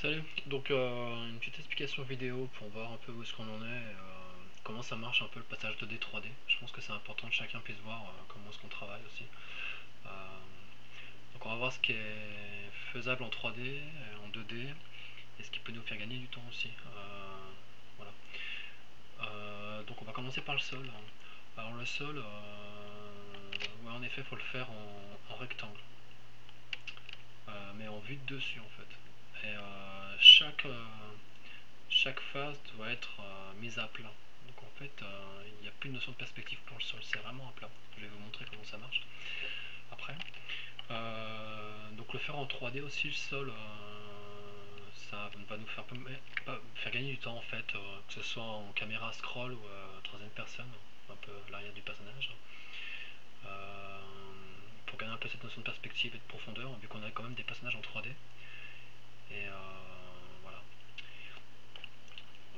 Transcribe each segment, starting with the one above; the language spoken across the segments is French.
Salut, donc une petite explication vidéo pour voir un peu où est-ce qu'on en est, comment ça marche un peu le passage 2D 3D. Je pense que c'est important que chacun puisse voir comment est-ce qu'on travaille aussi. Euh, donc on va voir ce qui est faisable en 3D, en 2D, et ce qui peut nous faire gagner du temps aussi. Voilà. Donc on va commencer par le sol. Alors le sol, ouais, en effet il faut le faire en rectangle, mais en vue de dessus en fait. Et chaque face doit être mise à plat. Donc en fait, il n'y a plus de notion de perspective pour le sol, c'est vraiment à plat. Je vais vous montrer comment ça marche après. Donc le faire en 3D aussi, le sol, ça va nous faire gagner du temps en fait, que ce soit en caméra scroll ou troisième personne, un peu à l'arrière du personnage. Euh, pour gagner un peu cette notion de perspective et de profondeur, vu qu'on a quand même des personnages en 3D. Et voilà.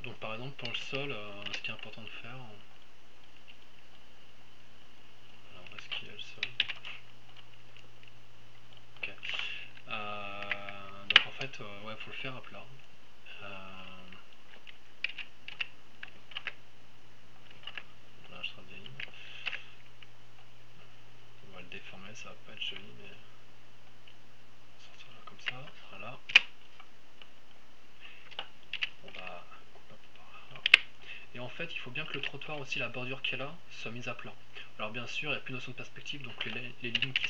Donc par exemple pour le sol, ce qui est important de faire, alors où est-ce qu'il est le sol? Ok. Donc en fait, ouais, faut le faire à plat. Là, je trace des lignes. On va le déformer, ça va pas être joli, mais sortir là comme ça. Voilà. On va couper un peu par là. Et en fait, il faut bien que le trottoir aussi, la bordure qui est là, soit mise à plat. Alors bien sûr, il n'y a plus de notion de perspective, donc les lignes qui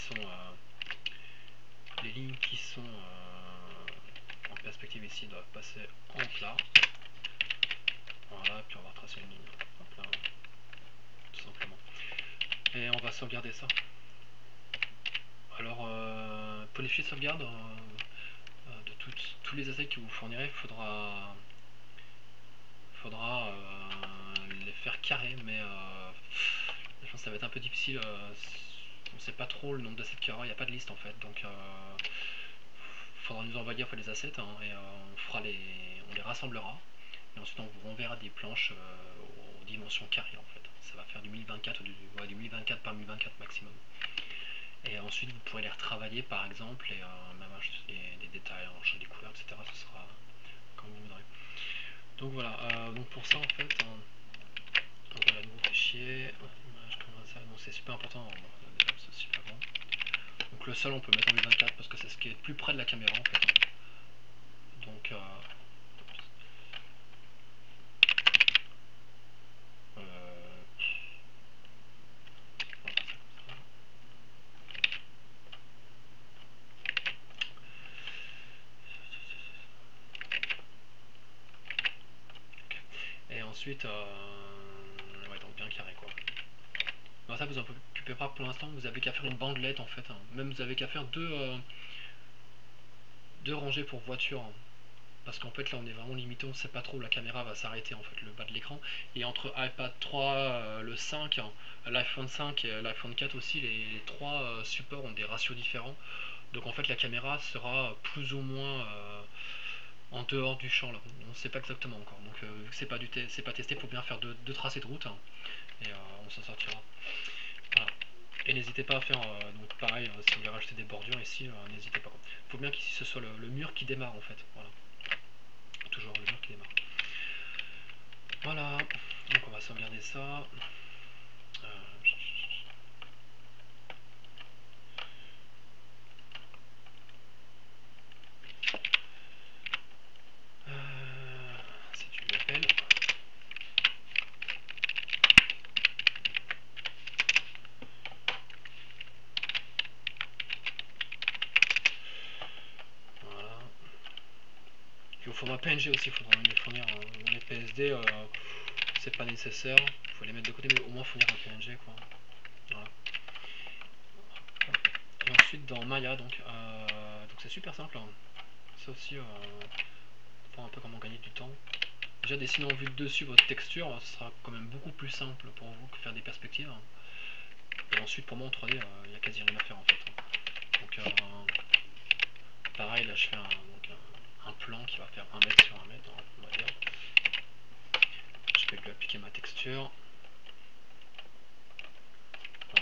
sont en perspective ici doivent passer en plat. Voilà, puis on va retracer une ligne. Hop là, tout simplement. Et on va sauvegarder ça. Alors, pour les fichiers de sauvegarde de tous les assets que vous fournirez, faudra les faire carrés, mais je pense que ça va être un peu difficile. On ne sait pas trop le nombre d'assets qu'il y aura, il n'y a pas de liste en fait, donc il faudra nous envoyer les assets et on les rassemblera. Et ensuite on vous renverra des planches aux dimensions carrées en fait. Ça va faire du 1024 ou du 1024 par 1024 maximum. Et ensuite vous pourrez les retravailler par exemple et même ajouter des détails, changer des couleurs, etc. Ce sera comme vous voudrez. Donc voilà, donc pour ça en fait, donc voilà, nouveau fichier, image comme ça, donc c'est super important, déjà c'est super grand. Donc le sol on peut mettre en 1024 parce que c'est ce qui est le plus près de la caméra en fait. Donc euh, et ensuite, ouais, donc bien carré quoi. Alors ça vous en occupez pas pour l'instant, vous avez qu'à faire une bandelette en fait, hein. Même vous avez qu'à faire deux rangées pour voiture, hein. Parce qu'en fait là on est vraiment limité, on ne sait pas trop où la caméra va s'arrêter en fait, le bas de l'écran. Et entre iPad 3, le 5, l'iPhone 5 et l'iPhone 4 aussi, les trois supports ont des ratios différents. Donc en fait la caméra sera plus ou moins en dehors du champ là. On ne sait pas exactement encore. Donc vu que c'est pas testé, il faut bien faire deux tracés de route, hein, et on s'en sortira. Voilà. Et n'hésitez pas à faire, donc pareil, si vous voulez rajouter des bordures ici, n'hésitez pas. Il faut bien qu'ici ce soit le mur qui démarre en fait. Voilà. Toujours le mur qui démarre. Voilà, donc on va sauvegarder ça. Euh, c'est du level. Voilà. Puis au format PNG aussi, il faudra les fournir dans les PSD. C'est pas nécessaire, il faut les mettre de côté, mais au moins fournir un PNG quoi. Voilà. Et ensuite dans Maya, donc c'est super simple, hein. Ça aussi, pour un peu comment gagner du temps. Déjà dessiner en vue de dessus votre texture, ce sera quand même beaucoup plus simple pour vous que faire des perspectives. Et ensuite pour moi en 3D, il n'y a quasi rien à faire en fait. Donc pareil, là je fais un plan qui va faire 1 mètre sur 1 mètre, on va dire. Je vais lui appliquer ma texture.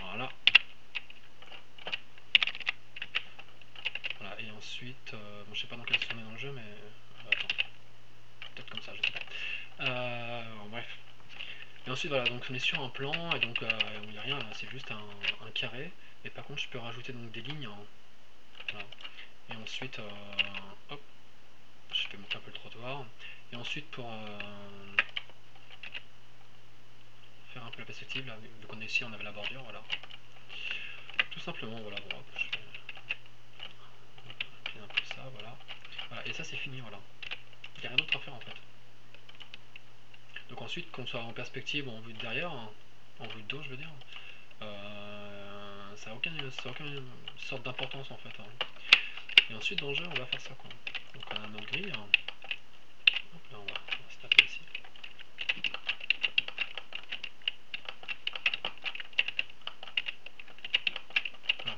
Voilà. Voilà, et ensuite, bon, je sais pas dans quel sens on est dans le jeu, mais Attends, peut-être comme ça, je sais pas. Bref. Et ensuite voilà, donc on est sur un plan et donc il n'y a rien là, c'est juste un carré. Et par contre je peux rajouter donc des lignes. Voilà. Et ensuite, hop, je fais monter un peu le trottoir. Et ensuite pour faire un peu la perspective, là, vu qu'on est ici, on avait la bordure, voilà. Tout simplement, voilà, bon, hop, je fais un peu ça, voilà. Voilà, et ça c'est fini, voilà. Il n'y a rien d'autre à faire en fait. Donc ensuite, qu'on soit en perspective ou en vue de derrière, hein, en vue de dos je veux dire, ça n'a aucune sorte d'importance en fait. Hein. Et ensuite dans le jeu on va faire ça quoi. Donc on a notre grille, hein. Hop, là on va se taper ici. Voilà.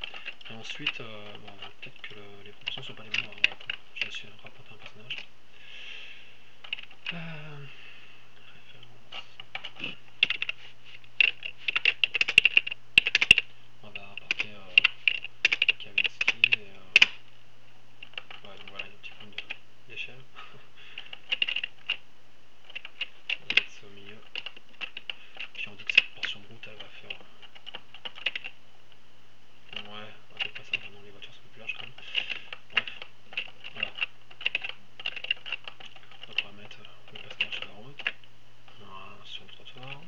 Et ensuite, bon, peut-être que les proportions sont pas les bonnes, voilà. Je vais essayer de rapporter un personnage. On va rapporter Kavinsky et ouais, donc voilà, il y a un petit point d'échelle. On va mettre ça au milieu. Puis on dit que cette portion de route elle va faire. Ouais, à peu près ça, maintenant les voitures sont plus larges quand même. Bref, voilà. Donc on va mettre le personnage sur la route. Voilà, sur le trottoir.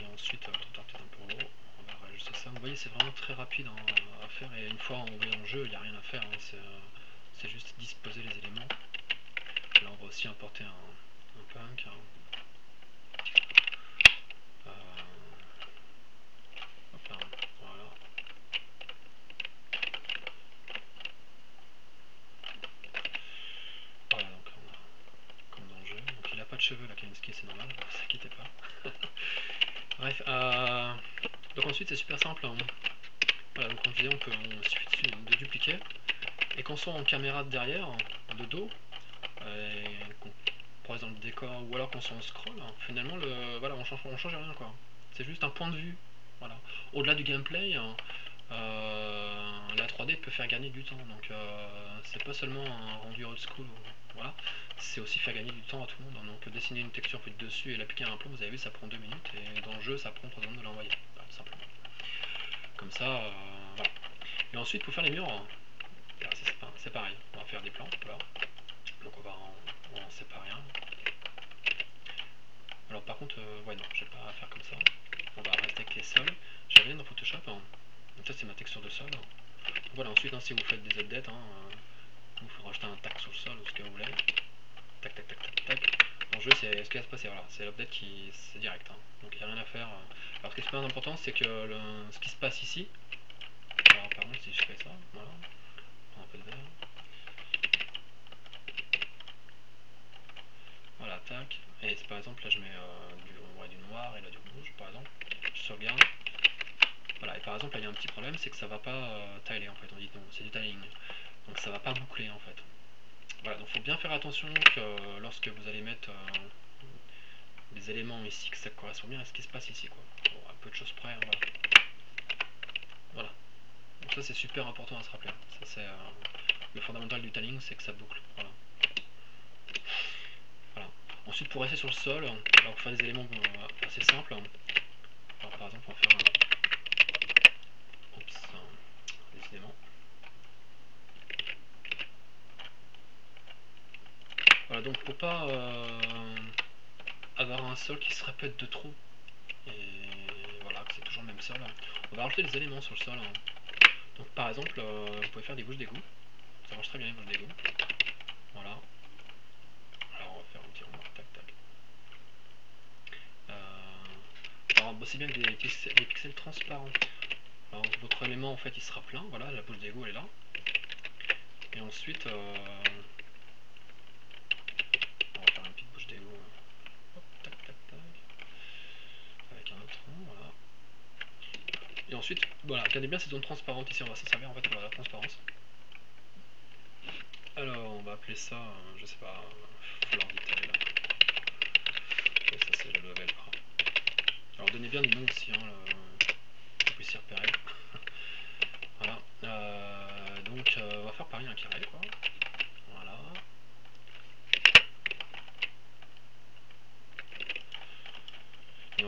Et ensuite, le trottoir peut-être un peu haut. On va rajuster ça. Vous voyez, c'est vraiment très rapide hein, à faire. Et une fois envoyé en jeu, il n'y a rien à faire. Hein, c'est juste disposer les éléments. Là, on va aussi importer un punk. Hein. Hop là, voilà. Voilà, donc on a comme dans le jeu. Donc il n'a pas de cheveux, la Kavinsky, c'est normal, ne vous inquiétez pas. Bref, donc ensuite c'est super simple. Hein. Voilà, donc comme je disais, il suffit de dupliquer. Et qu'on soit en caméra de derrière, de dos, et qu'on presse dans le décor, ou alors qu'on soit en scroll, hein, finalement, voilà, on change rien quoi. C'est juste un point de vue. Voilà. Au-delà du gameplay, hein, la 3D peut faire gagner du temps. Donc c'est pas seulement un rendu old school, voilà, c'est aussi faire gagner du temps à tout le monde. Hein. Donc dessiner une texture puis dessus et l'appliquer à un plan, vous avez vu, ça prend 2 minutes et dans le jeu ça prend 3 secondes de l'envoyer, voilà, tout simplement. Comme ça, voilà. Et ensuite pour faire les murs, c'est pareil, on va faire des plans, voilà. Donc on va en séparer un. Alors par contre, ouais non, je vais pas faire comme ça. On va rester avec les sols. Je reviens dans Photoshop. Hein. Donc ça c'est ma texture de sol. Voilà, ensuite hein, si vous faites des updates, hein, il faut rajouter un tac sur le sol ou ce que vous voulez. Tac tac tac tac tac. Dans le jeu c'est ce qui va se passer, voilà, c'est l'update qui c'est direct. Hein. Donc il n'y a rien à faire. Alors ce qui est super important c'est que ce qui se passe ici. Alors par contre si je fais ça, voilà, on prend un peu de vert. Voilà, tac. Et par exemple là je mets du noir et là du rouge par exemple. Je sauvegarde. Voilà, et par exemple là il y a un petit problème, c'est que ça va pas tiler en fait, on dit non, c'est du tiling. Donc ça va pas boucler en fait. Voilà, donc il faut bien faire attention que lorsque vous allez mettre des éléments ici, que ça correspond bien à ce qui se passe ici quoi. Bon, à peu de choses près, hein, voilà. Voilà. Donc ça c'est super important à se rappeler. Ça c'est le fondamental du tiling, c'est que ça boucle. Voilà. Voilà. Ensuite pour rester sur le sol, alors pour faire des éléments assez simples, alors par exemple on va faire un. Oups, décidément. Voilà, donc pour pas avoir un sol qui se répète de trop, et voilà, que c'est toujours le même sol, on va rajouter des éléments sur le sol. Hein. Donc par exemple, vous pouvez faire des bouches d'égout, ça marche très bien les bouches d'égout. Voilà. Alors on va faire un petit rond, tac tac. Alors c'est bien que des pixels transparents. Alors votre élément en fait il sera plein, voilà, la bouche d'égout elle est là. Et ensuite, on va faire une petite bouche d'égout. Hop, tac tac tac. Avec un autre rond, voilà. Et ensuite, voilà, regardez bien ces zones transparentes ici, on va s'en servir en fait pour la transparence. Alors, on va appeler ça, je sais pas, Floor Detail. Et ça c'est le level A. Alors donnez bien des noms aussi, hein, que vous puissiez repérer. Voilà, donc on va faire pareil un carré quoi. Voilà,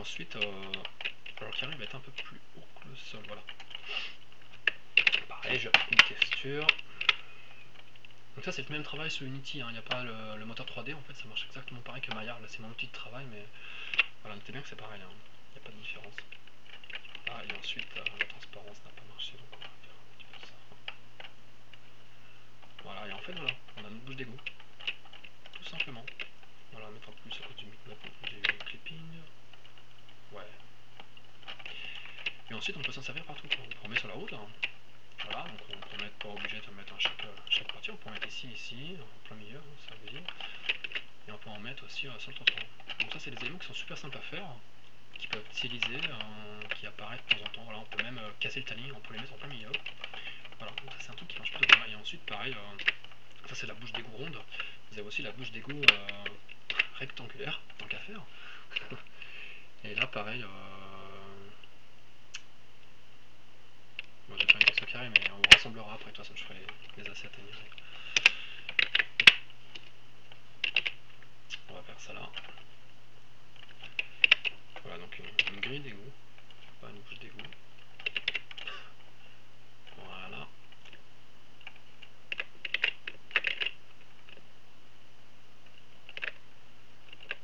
ensuite, alors le carré va être un peu plus haut que le sol, voilà. Pareil, j'applique une texture. Donc ça c'est le même travail sur Unity, il n'y a pas le moteur 3D, en fait ça marche exactement pareil que Maya. Là c'est mon outil de travail, mais voilà, notez bien que c'est pareil, il n'y a pas de différence. Ah, et ensuite la transparence n'a pas marché, donc on va faire un petit peu ça. Voilà, et en fait voilà, on a notre bouche d'égout, tout simplement. Voilà, mettre en plus à cause du clipping. Ouais. Et ensuite on peut s'en servir partout, on met sur la route. Voilà, donc on peut mettre, pas obligé de mettre à chaque partie, on peut en mettre ici, en plein milieu, ça veut dire. Et on peut en mettre aussi sur le trottoir. Donc ça c'est des éléments qui sont super simples à faire, qui peuvent être stylisés, qui apparaissent de temps en temps. Voilà, on peut même casser le tiling, on peut les mettre en plein milieu. Voilà, donc ça c'est un truc qui marche plutôt bien. Et ensuite pareil, ça c'est la bouche d'égout ronde. Vous avez aussi la bouche d'égout rectangulaire, tant qu'à faire. Et là pareil, bon, j'ai fait une question carrée, mais on rassemblera après, de toute façon je ferai les assets à niveler. On va faire ça là. Voilà, donc une grille d'égout, pas une bouche d'égout. Voilà.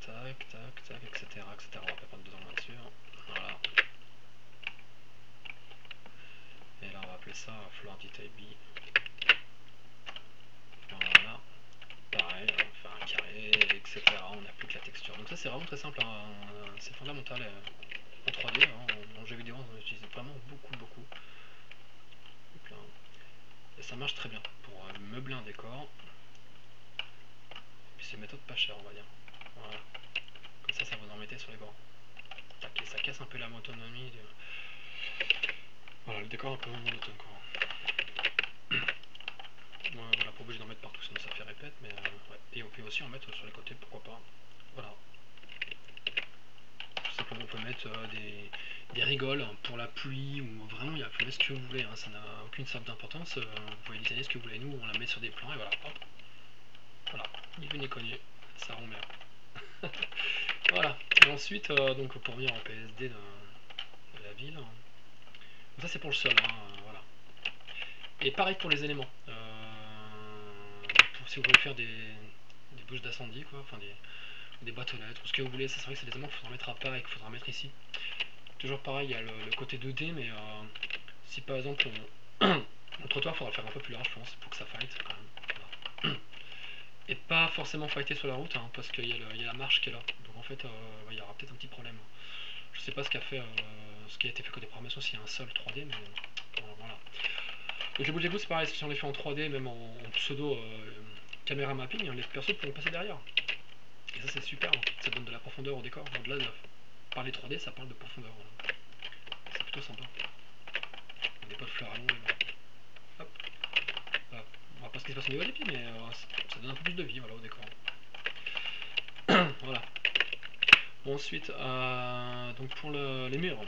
Tac, tac, tac, etc. On va pas prendre 2 ans là-dessus. Voilà. Et là on va appeler ça floor detail B. Voilà. Pareil, on va faire un carré, etc. On applique la texture. Donc ça c'est vraiment très simple, hein. C'est fondamental en 3D, hein. En jeu vidéo on en utilise vraiment beaucoup. Et ça marche très bien pour meubler un décor. Et puis c'est une méthode pas chère on va dire. Voilà. Comme ça vous en mettez sur les bords. Tac, et ça casse un peu la monotonie. Voilà, le décor un peu monotone quoi. Voilà, pas obligé d'en mettre partout sinon ça fait répète, mais ouais. Et on peut aussi en mettre sur les côtés, pourquoi pas. Voilà. Tout simplement on peut mettre des rigoles pour la pluie, ou vraiment il y a plus ce que vous voulez, hein. Ça n'a aucune sorte d'importance, vous pouvez designer ce que vous voulez, nous on la met sur des plans et voilà, hop. Voilà, ni vu ni connu, ça rend bien. Voilà, et ensuite donc pour revenir en PSD de la ville, donc ça c'est pour le sol, hein, voilà. Et pareil pour les éléments, si vous voulez faire des bouches d'incendie, quoi, enfin des boîtes aux lettres, ou ce que vous voulez, ça c'est vrai que c'est des éléments qu'il faudra mettre à part et qu'il faudra mettre ici. Toujours pareil, il y a le côté 2D, mais si par exemple le trottoir, il faudra le faire un peu plus large, je pense, pour que ça fight quand même. Voilà. Et pas forcément fighter sur la route, hein, parce qu'il y a la marche qui est là. Donc en fait, il y aura peut-être un petit problème. Je sais pas ce qui a été fait côté programmation, s'il y a un sol 3D, mais voilà. Donc les boules d'égout, c'est pareil, si on les fait en 3D, même en pseudo caméra mapping, les persos pourront passer derrière. Et ça c'est super, hein. Ça donne de la profondeur au décor. Au-delà de parler 3D, ça parle de profondeur. Voilà. C'est plutôt sympa. On n'est pas de fleurs à longueur. Hop. Hop. On va pas ce qui se passe au niveau des pieds, mais ça donne un peu plus de vie, voilà, au décor. Voilà. Bon, ensuite, donc pour les murs.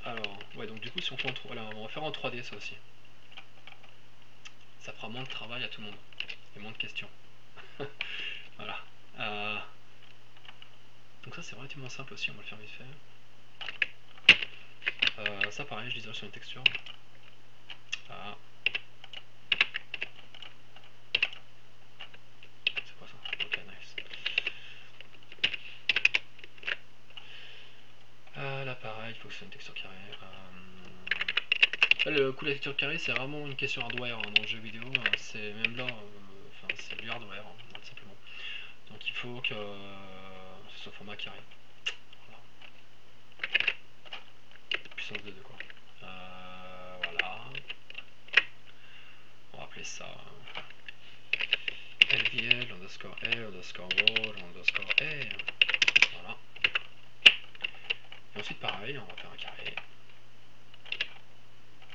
Alors, ouais, donc du coup, si on fait voilà, on va faire en 3D ça aussi. Ça fera moins de travail à tout le monde. Et moins de questions. Voilà. Donc ça c'est relativement simple aussi, on va le faire vite fait. Ça pareil, je l'isole sur une texture. Ah. C'est quoi ça? Ok, nice. Là pareil, il faut que ce soit une texture carrée. Là, le coup de la texture carrée c'est vraiment une question hardware, hein, dans le jeu vidéo. C'est même là, c'est du hardware, hein, tout simplement. Donc il faut que ce soit format carré. Voilà. Puissance de 2 quoi. Voilà. On va appeler ça LVL underscore A underscore wall underscore A. Voilà. Et ensuite pareil, on va faire un carré.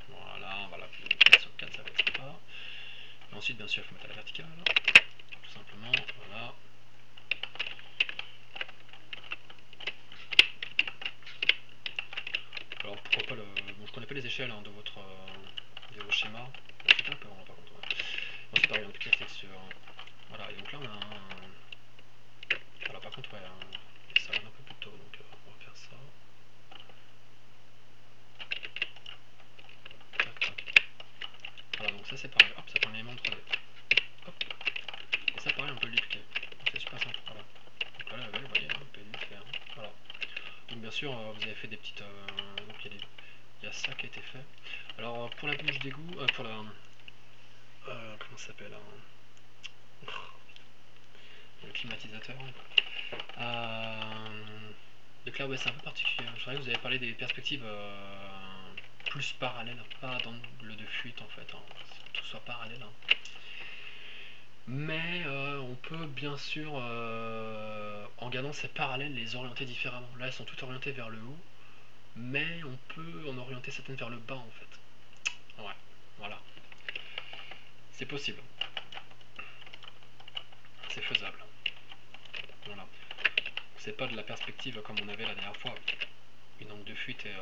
Voilà, on va l'appeler 4 sur 4, ça va être sympa. Et ensuite bien sûr il faut mettre à la verticale. Tout simplement, voilà. Alors pourquoi pas le. Bon je connais pas les échelles, hein, de votre schéma. C'est un peu vraiment par contre. Ouais. Ensuite pareil, on applique la texture. Voilà, et donc là on a un. Voilà, par contre ouais, ça va un peu plus photo, donc on va faire ça. Tac, tac. Voilà, donc ça c'est pareil, hop, ça prend un élément 3D. Hop. Et ça pareil, on peut le dupliquer. C'est super simple, voilà. Donc là, vous voyez, on peut le faire. Voilà. Donc bien sûr, vous avez fait des petites... donc il y a ça qui a été fait. Alors pour la bouche d'égout, pour la... comment ça s'appelle le climatisateur. Donc là, ouais, c'est un peu particulier. Je dirais que vous avez parlé des perspectives plus parallèles, pas d'angle de fuite en fait, hein. Tout soit parallèle. Hein. Mais on peut bien sûr, en gardant ces parallèles, les orienter différemment. Là, elles sont toutes orientées vers le haut, mais on peut en orienter certaines vers le bas en fait. Ouais, voilà. C'est possible. C'est faisable. Voilà. C'est pas de la perspective comme on avait la dernière fois, une angle de fuite et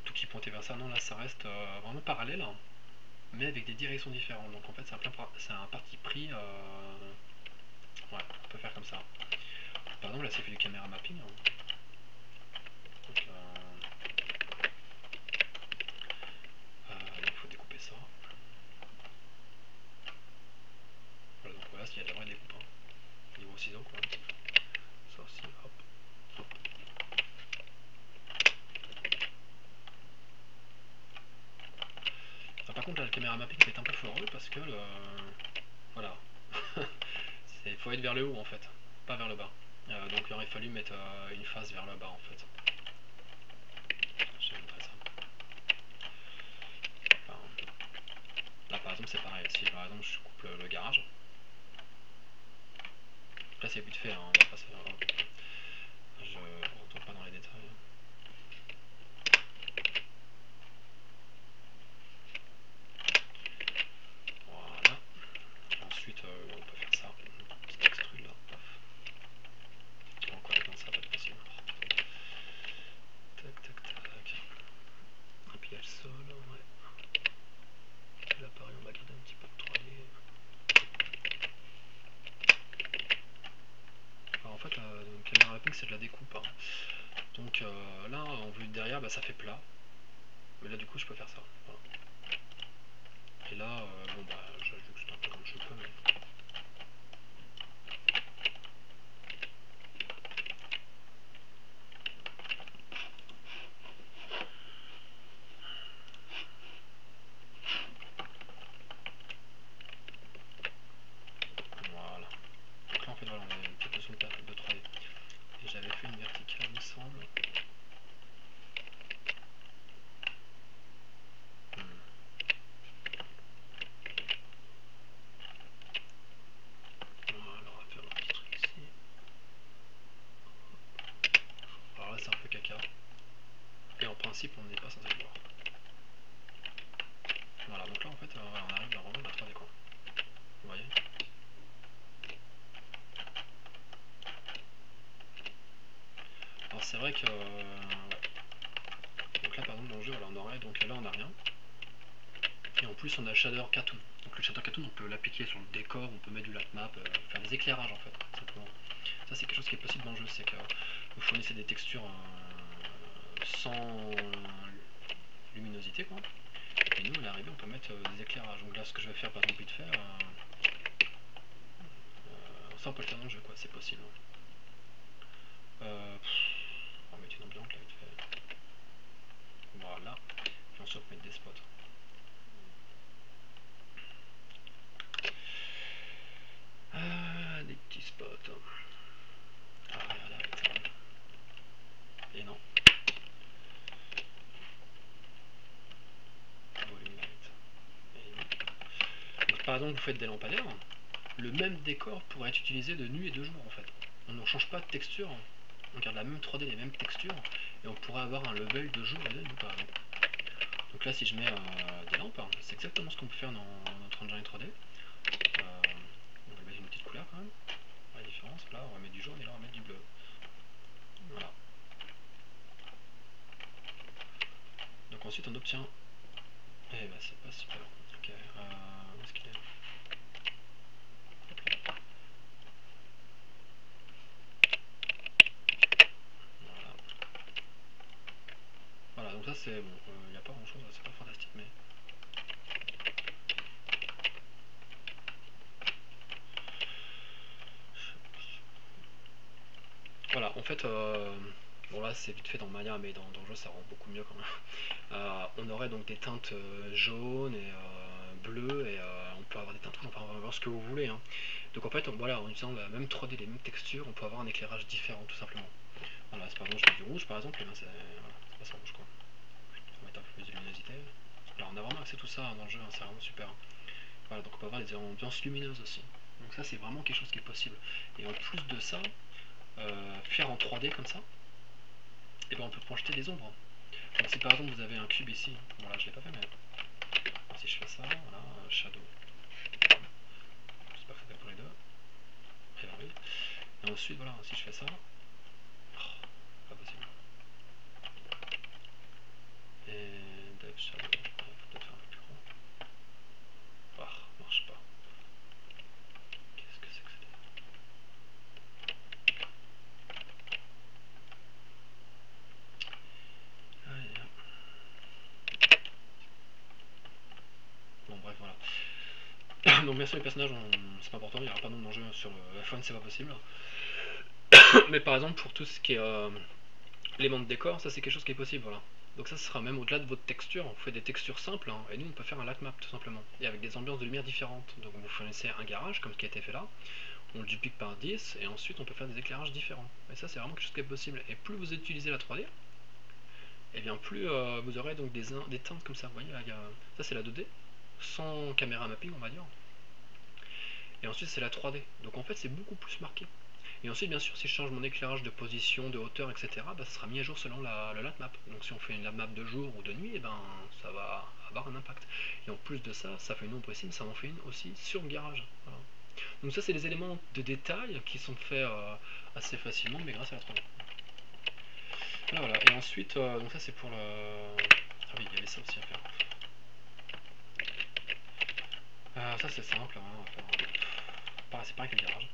tout qui pointait vers ça. Non, là ça reste vraiment parallèle, hein, mais avec des directions différentes. Donc en fait c'est un parti pris. Ouais, on peut faire comme ça. Par exemple là c'est fait du caméra mapping. Hein. Donc il faut découper ça. Voilà, donc voilà, s'il y a de la vraie découpe. Hein. Niveau ciseaux quoi. Ça aussi, hop. Par contre là le caméra mapping c'est un peu foireux parce que voilà. Il faut être vers le haut en fait, pas vers le bas. Donc il aurait fallu mettre une face vers le bas en fait. Je vais montrer ça. Enfin, là par exemple c'est pareil, si par exemple je coupe le garage, là c'est vite fait, hein, on va passer, je ne retourne pas dans les détails. Voilà, ensuite on peut faire ça, une petite extrude là, paf. Encore non, ça va pas être possible. Tac tac tac. Et puis il y a le sol, ouais. Là pareil on va garder un petit peu de 3D. Alors en fait le caméra mapping c'est de la découpe. Hein. Donc là en vue de derrière bah, ça fait plat. Mais là du coup je peux faire ça. Voilà. Et là bon bah j'ajuste un peu comme je peux mais. Voilà. Donc là en fait voilà on a une petite notion de 3D. Et j'avais fait une verticale il me semble. Voilà, on va faire un petit truc ici. Alors là c'est un peu caca. Et en principe on n'est pas censé le voir. Voilà, donc là en fait on arrive à vraiment la 3D quoi. Vous voyez. Alors c'est vrai que ouais. Donc là par exemple dans le jeu voilà, on aurait, donc là on a rien. Et en plus on a le shader cartoon. Donc le shader cartoon on peut l'appliquer sur le décor, on peut mettre du lightmap, faire des éclairages en fait, simplement. Ça c'est quelque chose qui est possible dans le jeu, c'est que vous fournissez des textures sans luminosité quoi. Et nous à l'arrivée on peut mettre des éclairages. Donc là ce que je vais faire par exemple vite fait, ça on peut le faire dans le jeu quoi, c'est possible. On va mettre une ambiance là vite fait. Voilà. Puis ensuite on peut mettre des spots. Des petits spots. Ah, regardez, arrête. Et non. Volume light. Et non. Donc, par exemple, vous faites des lampadaires. Le même décor pourrait être utilisé de nuit et de jour en fait. On ne change pas de texture. On garde la même 3D, les mêmes textures. Et on pourrait avoir un level de jour et de nuit par exemple. Donc là, si je mets des lampes, c'est exactement ce qu'on peut faire dans notre engine 3D. On va mettre une petite couleur quand même. La différence, là on va mettre du jaune et là on va mettre du bleu. Voilà. Donc ensuite on obtient. Eh ben c'est pas super. Ok, où est-ce qu'il est? c'est bon, il n'y a pas grand chose, c'est pas fantastique, mais voilà, en fait, bon là c'est vite fait dans Maya, mais dans le jeu ça rend beaucoup mieux quand même. On aurait donc des teintes jaunes et bleues, et on peut avoir des teintes rouges, on peut avoir ce que vous voulez, hein. Donc en fait, voilà, en utilisant la même 3D, les mêmes textures, on peut avoir un éclairage différent tout simplement. Voilà, c'est par exemple, je mets du rouge par exemple, et ben c'est voilà, ça passe en rouge quoi. On va mettre un peu plus de luminosité. Alors on a vraiment accès à tout ça dans le jeu, hein, c'est vraiment super. Voilà, donc on peut avoir les ambiances lumineuses aussi. Donc ça c'est vraiment quelque chose qui est possible. Et en plus de ça, faire en 3D comme ça, et ben on peut projeter des ombres. Donc si par exemple vous avez un cube ici, bon là je l'ai pas fait mais si je fais ça, voilà, shadow, j'espère que ça fait pour les deux, et oui. Et ensuite voilà, si je fais ça, oh, pas possible. Et depth shadow, il faut peut-être faire un peu plus grand. Ah, marche pas. Qu'est-ce que c'est que ça? Allez, hop. Bon bref voilà. Donc bien sûr les personnages, c'est pas important, il n'y aura pas de nom d'enjeu sur le F1, c'est pas possible. Mais par exemple pour tout ce qui est éléments de décor, ça c'est quelque chose qui est possible, voilà. Donc ça sera même au-delà de votre texture, on fait des textures simples, hein, et nous on peut faire un light map tout simplement, et avec des ambiances de lumière différentes. Donc vous fournissez un garage, comme ce qui a été fait là, on le duplique par 10, et ensuite on peut faire des éclairages différents. Et ça c'est vraiment quelque chose qui est possible, et plus vous utilisez la 3D, et bien plus vous aurez donc des teintes comme ça, vous voyez, là, ça c'est la 2D, sans caméra mapping on va dire, et ensuite c'est la 3D, donc en fait c'est beaucoup plus marqué. Et ensuite, bien sûr, si je change mon éclairage de position, de hauteur, etc., bah, ça sera mis à jour selon le lat map. Donc si on fait une lat map de jour ou de nuit, et ben, ça va avoir un impact. Et en plus de ça, ça fait une ombre ici, mais ça en fait une aussi sur le garage. Voilà. Donc ça, c'est des éléments de détail qui sont faits assez facilement, mais grâce à la 3D. Voilà, voilà. Et ensuite, donc ça c'est pour le... Ah oui, il y avait ça aussi à faire. Ça c'est simple, hein, on va faire... C'est pareil que le garage.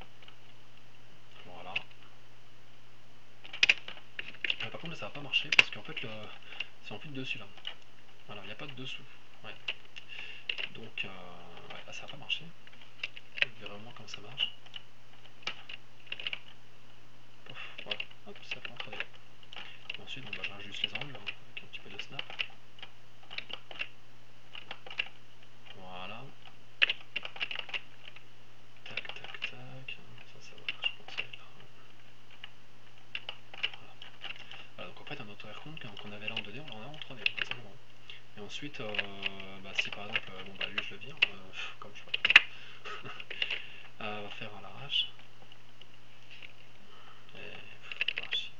Voilà. Par contre là ça va pas marcher parce qu'en fait c'est en plus dessus là. Voilà, il n'y a pas de dessous. Ouais. Donc ouais, là ça va pas marcher. Vous verrez au moins comment ça marche. Pouf, voilà, hop, ça fait en 3D. Ensuite on va juste les angles avec un petit peu de snap. Voilà. Tac tac tac. Ça va, je pense que là. Voilà. Voilà, donc en fait un autre air compte qu'on avait là en 2D, on en a en 3D, tout simplement. Et ensuite, bah, si par exemple, bon bah lui je le vire, comme je vois. On va faire à l'arrache. Et ah, shit.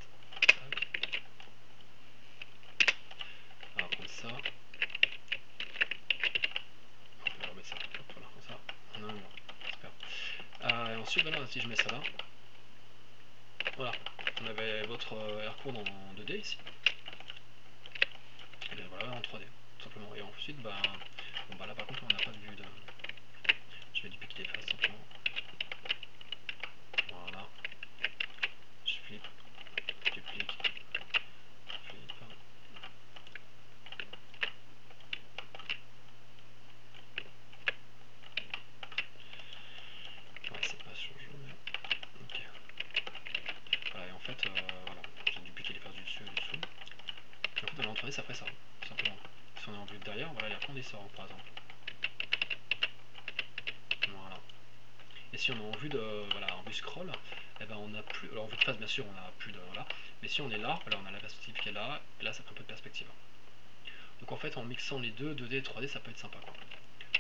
On va prendre ça. On va remettre ça. Hop, voilà, comme ça. On a un mur. Super. Et ensuite, voilà, si je mets ça là, voilà, on avait votre aircourt en 2D ici. Et bien voilà, en 3D, tout simplement. Et ensuite, bah, bon, bah là par contre, on n'a pas de vue de. Je vais dupliquer les faces simplement. Voilà. Je flippe, duplique, flippe. Ouais, c'est pas sur le jeu, mais. Ok. Voilà, et en fait, voilà, j'ai dupliqué les faces du dessus et du dessous. Et en fait, dans l'entrée, ça fait ça, tout simplement. Si on est en vue de derrière, voilà l'aircourt il sort, par exemple. Voilà. Et si on est en vue de, voilà, en vue scroll, eh ben on a plus, alors en vue de face bien sûr on a plus de, voilà, mais si on est là, voilà, on a la perspective qui est là, et là ça prend un peu de perspective. Donc en fait en mixant les deux, 2D et 3D, ça peut être sympa quoi.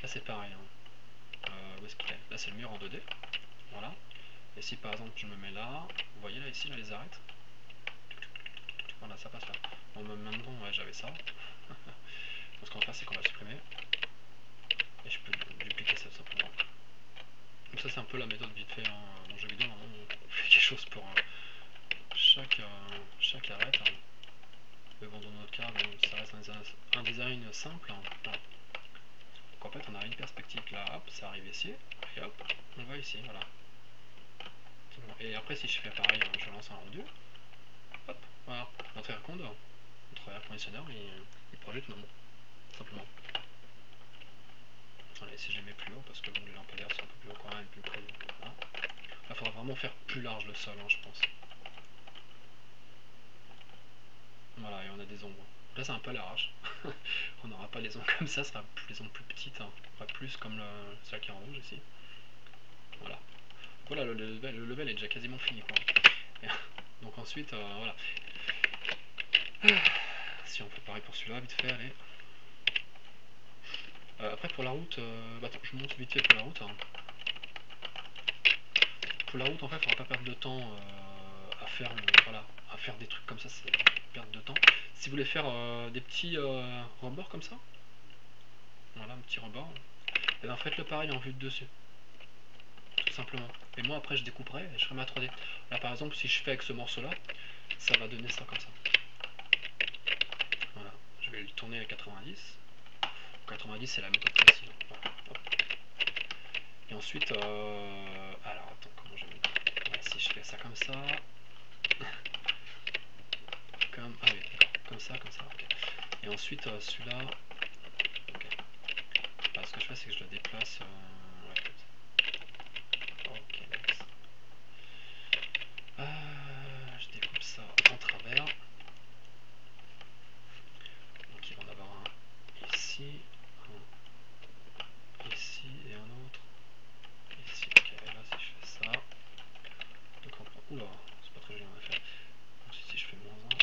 Là c'est pareil, hein. Où est-ce qu'il est? Là c'est le mur en 2D, voilà. Et si par exemple je me mets là, vous voyez là ici, là les arêtes, voilà ça passe là. Bon maintenant ouais j'avais ça. Donc ce qu'on va faire c'est qu'on va supprimer, et je peux dupliquer ça tout simplement. Donc ça c'est un peu la méthode vite fait, hein. Dans le jeu vidéo on fait quelque chose pour chaque arête, hein. Mais bon dans notre cas bon, ça reste un design simple, hein. Voilà. Donc en fait on a une perspective là, hop, ça arrive ici, et hop, on va ici, voilà. Et après si je fais pareil, je lance un rendu, hop, voilà, notre air compte, au travers le conditionneur, il projette le nom, simplement. Allez, si je les mets plus haut, parce que bon, les lampadaires sont un peu plus haut quand même, plus près. Voilà. Là, il faudra vraiment faire plus large le sol, hein, je pense. Voilà, et on a des ombres. Là, c'est un peu à l'arrache. On n'aura pas les ombres comme ça sera les ombres plus petites, hein. Pas plus comme celle qui est en rouge ici. Voilà. Voilà, le level est déjà quasiment fini, quoi. Et donc ensuite, voilà. Si on fait pareil pour celui-là, vite fait, allez. Après pour la route, attends, je monte vite fait pour la route. Hein. Pour la route, en fait, il ne faudra pas perdre de temps à faire, voilà, à faire des trucs comme ça, c'est perdre de temps. Si vous voulez faire des petits rebords comme ça, voilà, un petit rebord, et bien faites-le pareil en vue de dessus, tout simplement. Et moi après je découperai et je ferai ma 3D. Là par exemple, si je fais avec ce morceau-là, ça va donner ça comme ça. Voilà, je vais le tourner à 90. 90 c'est la méthode facile. Voilà. Et ensuite, alors attends, comment je vais... Ouais, si je fais ça comme ça, comme... Ah oui, d'accord, comme ça, ok. Et ensuite, celui-là, ok. Alors, ce que je fais, c'est que je le déplace, ouais, comme ça. Ok, next. Je découpe ça en travers. Donc il va en avoir un ici, un ici et un autre ici. Ok, et là si je fais ça, donc on prend... Oula, c'est pas très joli en effet. Ensuite si je fais moins 1,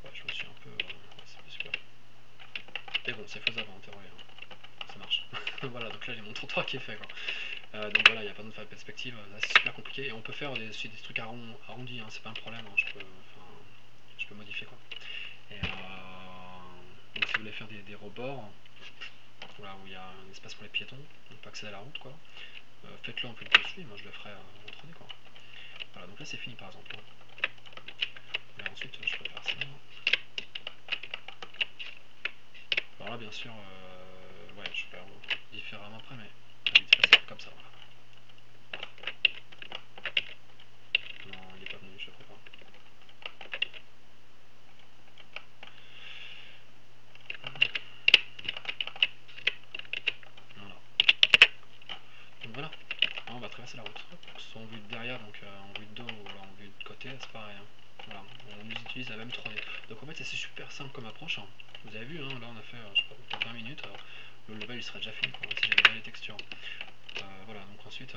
ouais, je me suis un peu... ouais, c'est pas super. Mais bon, c'est faisable en théorie, hein. Ça marche. Voilà, donc là j'ai mon trottoir qui est fait, quoi. Donc voilà, il n'y a pas besoin de faire de perspective, là c'est super compliqué. Et on peut faire des trucs arrondis, hein, c'est pas un problème, hein, je peux modifier, quoi. Et donc si vous voulez faire des rebords, voilà, où il y a un espace pour les piétons, on peut accéder à la route, quoi. Faites-le en plus de dessus, et moi je le ferai en 3D, quoi. Voilà, donc là c'est fini par exemple. Et ensuite je peux faire ça. Alors là bien sûr, ouais, je vais faire différemment après, mais vite fait c'est comme ça, voilà. Non, il est pas venu, je le ferai pas. Voilà. Donc voilà, là, on va traverser la route. Soit en vue de derrière, donc en vue de dos ou en vue de côté, c'est pareil. Hein. Voilà, on utilise la même 3D. Donc en fait c'est super simple comme approche. Hein. Vous avez vu, hein, là on a fait, je sais pas, peut-être 20 minutes. Le level il serait déjà fini, quoi, si j'avais pas les textures. Voilà, donc ensuite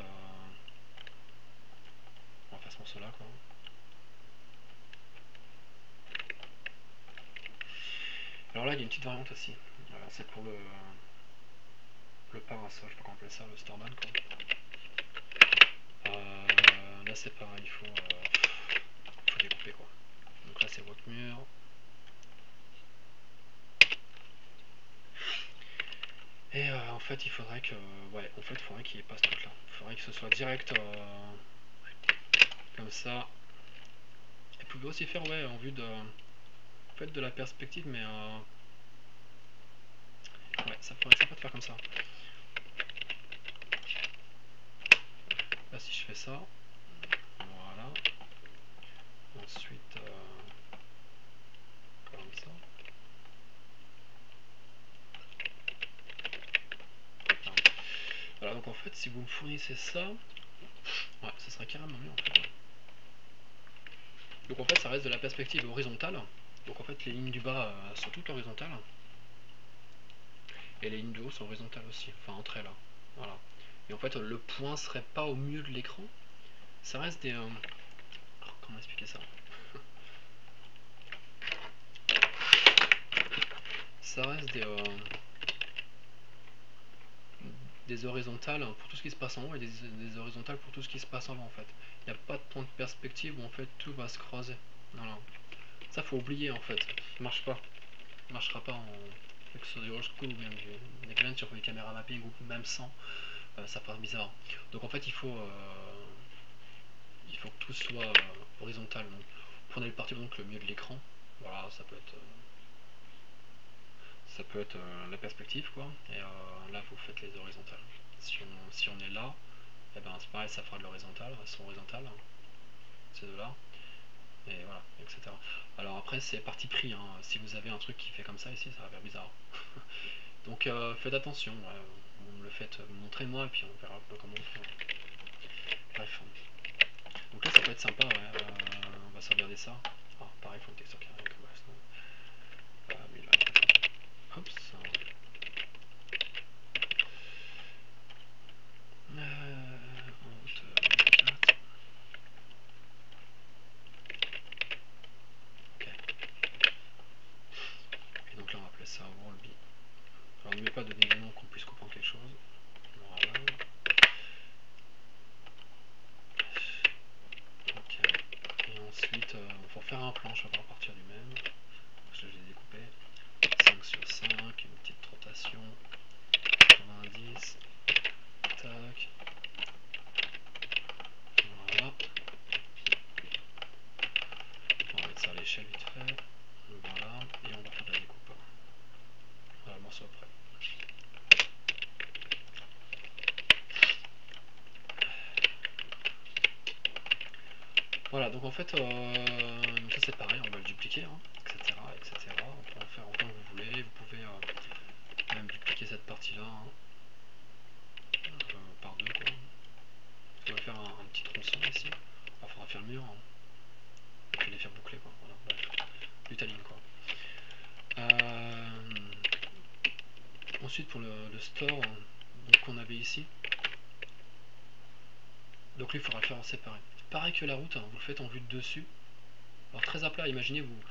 on va faire ce morceau là, quoi. Alors là il y a une petite variante aussi. C'est pour le parasol, je sais pas comment on appelle ça, le Starman, quoi. Là c'est pareil, il faut découper, quoi. Donc là c'est votre mur. Et en fait il faudrait que, ouais, en fait il faudrait qu'il n'y ait pas ce truc là. Il faudrait que ce soit direct comme ça. Et vous pouvez aussi faire, ouais, en vue de, en fait, de la perspective, mais ouais, ça pourrait être sympa de faire comme ça. Là si je fais ça, voilà. Ensuite comme ça. Voilà, donc en fait si vous me fournissez ça, ouais, ça serait carrément mieux en fait. Donc en fait ça reste de la perspective horizontale. Donc en fait les lignes du bas sont toutes horizontales. Et les lignes du haut sont horizontales aussi, enfin entre elles là. Voilà. Et en fait le point serait pas au milieu de l'écran. Ça reste des... comment expliquer ça? Ça reste des horizontales pour tout ce qui se passe en haut et des horizontales pour tout ce qui se passe en bas en fait. Il n'y a pas de point de perspective où en fait tout va se croiser. Voilà. Ça faut oublier en fait. Ça marche pas. Ça marchera pas avec sur du old school ou bien du Next sur du caméra mapping ou même sans. Ça passe bizarre. Donc en fait il faut que tout soit horizontal. Donc prenez le parti donc le milieu de l'écran. Voilà, ça peut être la perspective quoi. Et là vous faites les horizontales. Si on est là, et ben c'est pareil, ça fera de l'horizontal, elles sont horizontales. ces deux là, et voilà, etc. Alors après c'est parti pris, hein. Si vous avez un truc qui fait comme ça ici, ça va faire bizarre. Donc faites attention, vous me le faites, montrez-moi et puis on verra comment on fait. Bref. Donc là ça peut être sympa, ouais. On va sauvegarder ça. Ah, pareil, il faut une texture carrée comme ça. Oui, là. Hop. En hauteur 4. Ok. Et donc là on va appeler ça Wallby. Alors on ne met pas de nom qu'on puisse comprendre quelque chose. Voilà. Ok. Et ensuite, pour faire un plan, je vais repartir du même. Je l'ai découpé. 5 sur 5, une petite rotation. 90. Tac. Voilà. On va mettre ça à l'échelle vite fait. Voilà. Et on va faire de la découpe. Voilà, le morceau après. Voilà, donc en fait, donc ça c'est pareil, on va le dupliquer, hein, etc., etc. On peut en faire autant que vous voulez. Vous pouvez même dupliquer cette partie-là, hein, par deux, quoi. On va faire un petit tronçon ici. Il faudra faire le mur, hein. Et puis les faire boucler, quoi. Voilà, bref. Du taling, quoi. Ensuite, pour le store qu'on avait ici, donc lui, il faudra le faire en séparé. Pareil que la route, hein, vous le faites en vue de dessus. Alors très à plat, imaginez vous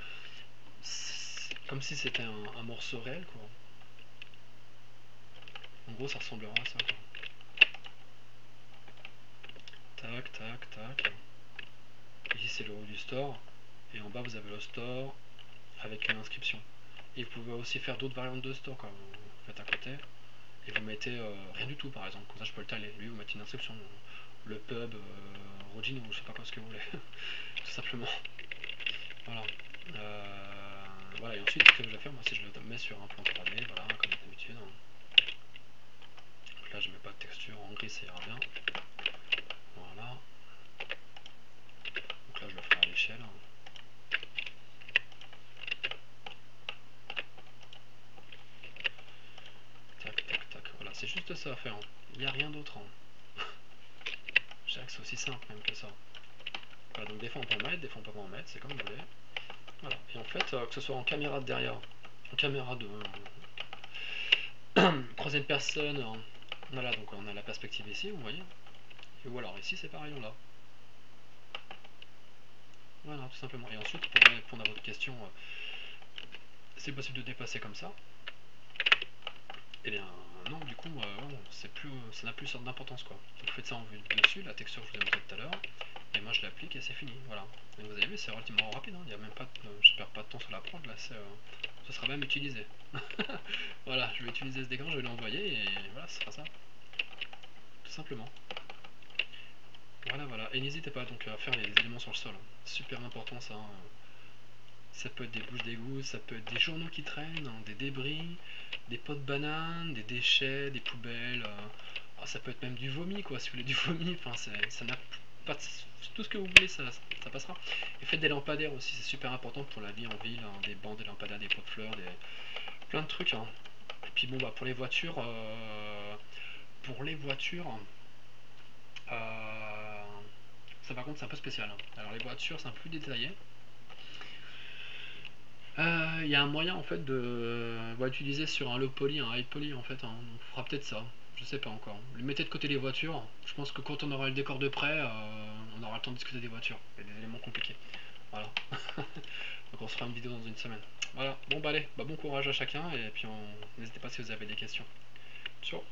comme si c'était un morceau réel, quoi. En gros, ça ressemblera à ça, quoi. Tac, tac, tac. Ici, c'est le haut du store. Et en bas, vous avez le store avec une inscription. Et vous pouvez aussi faire d'autres variantes de store, quoi. Vous faites à côté. Et vous mettez rien du tout, par exemple. Comme ça, je peux le taler. Lui, vous mettez une inscription. Le pub, Rodin, ou je sais pas quoi, ce que vous voulez. Tout simplement. Voilà. Voilà, et ensuite, ce que je vais faire, moi, si je le mets sur un plan 3D, voilà, comme d'habitude. Donc là, je mets pas de texture, en gris, ça ira bien. Voilà. Donc là, je le ferai à l'échelle. Tac, tac, tac. Voilà, c'est juste ça à faire. Il n'y a rien d'autre. Je dirais que c'est aussi simple même que ça. Voilà, donc des fois on peut en mettre, des fois on peut pas en mettre, c'est comme vous voulez. Voilà, et en fait, que ce soit en caméra de derrière, en caméra de troisième personne, voilà, donc on a la perspective ici, vous voyez. Ou alors ici c'est pareil, on l'a. Voilà, tout simplement. Et ensuite, pour répondre à votre question, c'est possible de dépasser comme ça. Eh bien non, du coup, ça n'a plus sorte d'importance, quoi. Donc vous faites ça en vue de dessus, la texture que je vous ai montré tout à l'heure, et moi je l'applique et c'est fini, voilà. Et vous avez vu, c'est relativement rapide, hein. Il y a même pas je perds pas de temps sur la prod, là, ce sera même utilisé. Voilà, je vais utiliser ce décor, je vais l'envoyer, et voilà, ce sera ça. Tout simplement. Voilà, voilà. Et n'hésitez pas donc à faire les éléments sur le sol. Super important ça, hein. Ça peut être des bouches d'égout, ça peut être des journaux qui traînent, hein, des débris, des pots de bananes, des déchets, des poubelles. Ça peut être même du vomi, quoi, si vous voulez du vomi. Enfin, ça n'a pas tout ce que vous voulez, ça passera. Et faites des lampadaires aussi, c'est super important pour la vie en ville, hein, des bancs, des lampadaires, des pots de fleurs, plein de trucs, hein. Et puis bon, bah pour les voitures, ça par contre c'est un peu spécial, hein. Alors les voitures c'est un peu plus détaillé. Il y a un moyen en fait de utiliser sur un low poly, un high poly en fait, hein. Donc on fera peut-être ça, je sais pas encore. Mettez de côté les voitures, je pense que quand on aura le décor de près, on aura le temps de discuter des voitures. Il y a des éléments compliqués. Voilà. Donc on se fera une vidéo dans une semaine. Voilà, bon bah allez, bon courage à chacun et puis n'hésitez pas si vous avez des questions. Ciao.